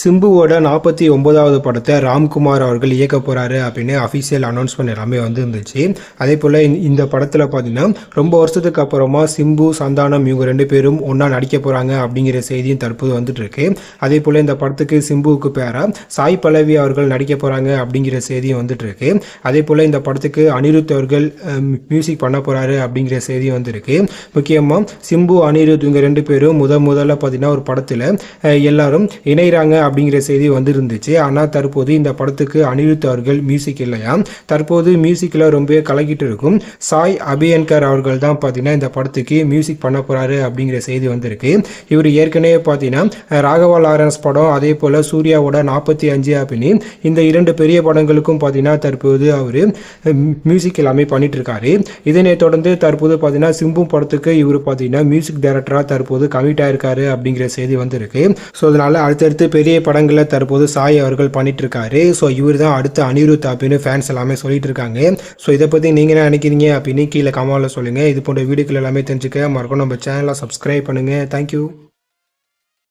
சிம்புவோட 49வது படத்தை ராம்குமார் அவர்கள் இயக்க போகிறாரு அப்படின்னு அஃபிஷியல் அனௌன்ஸ்மெண்ட் எல்லாமே இருந்துச்சு. அதே போல் இந்த படத்தில் பார்த்தீங்கன்னா ரொம்ப வருஷத்துக்கு அப்புறமா சிம்பு சந்தானம் இவங்க 2 பேரும் ஒன்றா நடிக்க போகிறாங்க அப்படிங்கிற செய்தியும் தற்போது வந்துட்டு இருக்கு. அதே போல் இந்த படத்துக்கு சிம்புவுக்கு பேரா சாய் பல்லவி அவர்கள் நடிக்க போகிறாங்க அப்படிங்கிற செய்தியும் வந்துட்டு இருக்கு. அதே போல் இந்த படத்துக்கு அனிருத் அவர்கள் மியூசிக் பண்ண போகிறாரு அப்படிங்கிற செய்தியும் வந்துருக்கு. முக்கியமாக சிம்பு அனிருத் இவங்க 2 பேரும் முதல்ல பார்த்தீங்கன்னா ஒரு படத்தில் எல்லாரும் இணைகிறாங்க அப்படிங்கிற செய்தி இருந்துச்சு. ஆனால் தற்போது இந்த படத்துக்கு அனிருத் அவர்கள் மியூசிக் இல்லையா, தற்போது மியூசிக்கில் ரொம்ப கலக்கிட்டு இருக்கும் சாய் அபியன்கர் அவர்கள் தான் பார்த்தீங்கன்னா இந்த படத்துக்கு மியூசிக் பண்ண போகிறாரு அப்படிங்கிற செய்தி வந்திருக்கு. இவர் ஏற்கனவே பார்த்தீங்கன்னா ராகவா லாரன்ஸ் படம், அதே போல் சூர்யாவோட 45 அப்படின்னு இந்த 2 பெரிய படங்களுக்கும் பார்த்தீங்கன்னா தற்போது அவர் மியூசிக் எல்லாமே பண்ணிட்டு இருக்காரு. இதனை தொடர்ந்து தற்போது பார்த்தீங்கன்னா சிம்பு படத்துக்கு இவர் பார்த்தீங்கன்னா மியூசிக் டைரக்டராக தற்போது கமிட் ஆயிருக்காரு அப்படிங்கிற செய்தி வந்திருக்கு. ஸோ அதனால அடுத்தடுத்து பெரிய படங்களை தற்போது சாய் அவர்கள் பண்ணிட்டு இருக்காரு. ஸோ இவர் தான் அடுத்த அனிருத் அப்படின்னு ஃபேன்ஸ் எல்லாமே சொல்லிட்டு இருக்காங்க. ஸோ இதை பற்றி நீங்கள் என்ன நினைக்கிறீங்க அப்படின்னு கீழே கமெண்ட்ல சொல்லுங்கள். இது போன்ற வீடியோக்கள் எல்லாமே தெரிஞ்சுக்க மறக்காம நம்ம சேனலை சப்ஸ்கிரைப் பண்ணுங்கள். தேங்க்யூ.